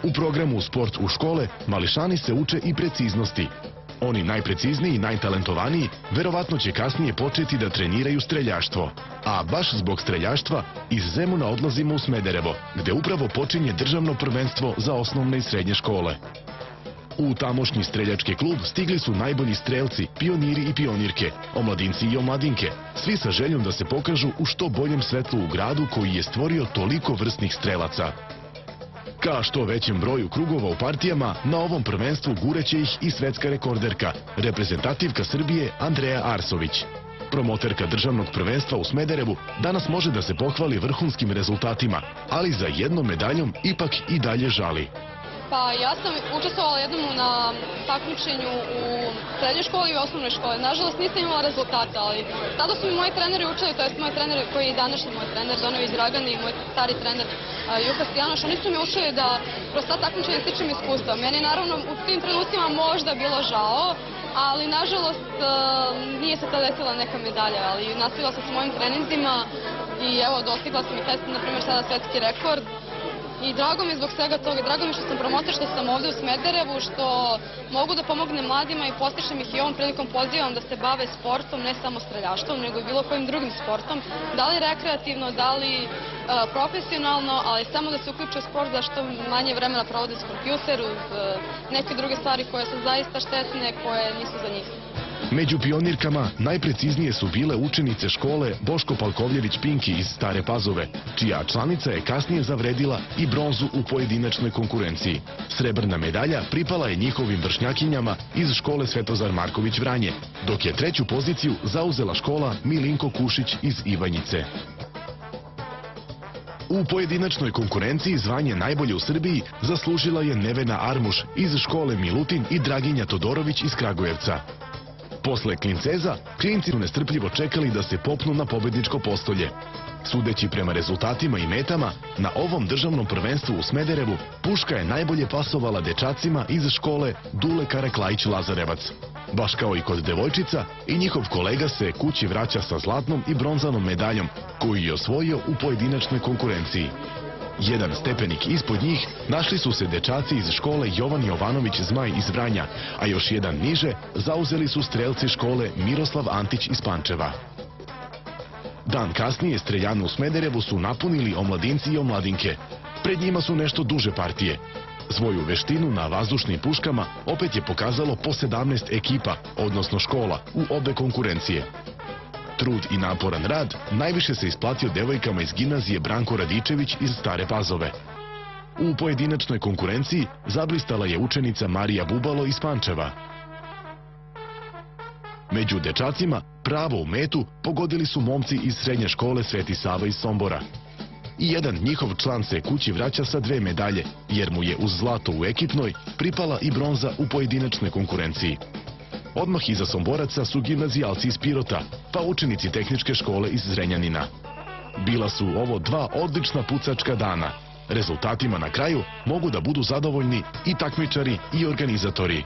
U programu Sport u škole mališani se uče i preciznosti. Oni najprecizniji i najtalentovaniji verovatno će kasnije početi da treniraju streljaštvo. A baš zbog streljaštva iz Zemuna odlazimo u Smederevo, gde upravo počinje državno prvenstvo za osnovne i srednje škole. U tamošnji streljački klub stigli su najbolji strelci, pioniri i pionirke, omladinci i omladinke, svi sa željom da se pokažu u što boljem svetlu u gradu koji je stvorio toliko vrsnih strelaca. Ka što većem broju krugova u partijama, na ovom prvenstvu gureće ih i svetska rekorderka, reprezentativka Srbije Andreja Arsović. Promoterka državnog prvenstva u Smederevu danas može da se pohvali vrhunskim rezultatima, ali za jednom medaljom ipak i dalje žali. Pa ja sam učestvovala jednom na takmičenju u srednjoj školi i osnovnoj školi. Nažalost nisam imala rezultata, ali tada su mi moji treneri učili, to jest moj trener koji je današnji moj trener, Donović Dragan i moj stari trener Juka Stijanoš, oni su mi učili da kroz ta takmičenja stičem iskustva. Meni naravno u tim trenucima možda bilo žao, ali nažalost nije se tada desila neka medalja, ali nastavila sam sa mojim treninzima i evo dostigla sam i taj, na primjer, sada svetski rekord. I drago mi zbog svega toga, drago mi što sam promotor, što sam ovdje u Smederevu, što mogu da pomognem mladima i postičem ih i ovom prilikom pozivam da se bave sportom, ne samo streljaštvom, nego i bilo kojim drugim sportom, da li rekreativno, da li profesionalno, ali samo da se uključe u sport, da što manje vremena provode s kompjuter, uz neke druge stvari koje su zaista štetne, koje nisu za njih. Među pionirkama najpreciznije su bile učenice škole Boško Palkovljević-Pinki iz Stare Pazove, čija članica je kasnije zavredila i bronzu u pojedinačnoj konkurenciji. Srebrna medalja pripala je njihovim vršnjakinjama iz škole Svetozar Marković Vranje, dok je treću poziciju zauzela škola Milinko Kušić iz Ivanjice. U pojedinačnoj konkurenciji zvanje najbolje u Srbiji zaslužila je Nevena Armuš iz škole Milutin i Draginja Todorović iz Kragujevca. Posle klinceza, klinci su nestrpljivo čekali da se popnu na pobedničko postolje. Sudeći prema rezultatima i metama, na ovom državnom prvenstvu u Smederevu, puška je najbolje pasovala dečacima iz škole Dule Karaklajić-Lazarevac. Baš kao i kod devojčica, i njihov kolega se kući vraća sa zlatnom i bronzanom medaljom, koju je osvojio u pojedinačnoj konkurenciji. Jedan stepenik ispod njih našli su se dečaci iz škole Jovan Jovanović Zmaj iz Vranja, a još jedan niže zauzeli su strelci škole Miroslav Antić iz Pančeva. Dan kasnije streljanu u Smederevu su napunili omladinci i omladinke. Pred njima su nešto duže partije. Svoju veštinu na vazdušnim puškama opet je pokazalo po 17 ekipa, odnosno škola, u obe konkurencije. Trud i naporan rad najviše se isplatio devojkama iz gimnazije Branko Radičević iz Stare Pazove. U pojedinačnoj konkurenciji zablistala je učenica Marija Bubalo iz Pančeva. Među dečacima pravo u metu pogodili su momci iz srednje škole Sveti Sava iz Sombora. I jedan njihov član se kući vraća sa 2 medalje, jer mu je uz zlato u ekipnoj pripala i bronza u pojedinačnoj konkurenciji. Odmah iza Somboraca su gimnazijalci iz Pirota, pa učenici tehničke škole iz Zrenjanina. Bila su ovo 2 odlična pucačka dana. Rezultatima na kraju mogu da budu zadovoljni i takmičari i organizatori.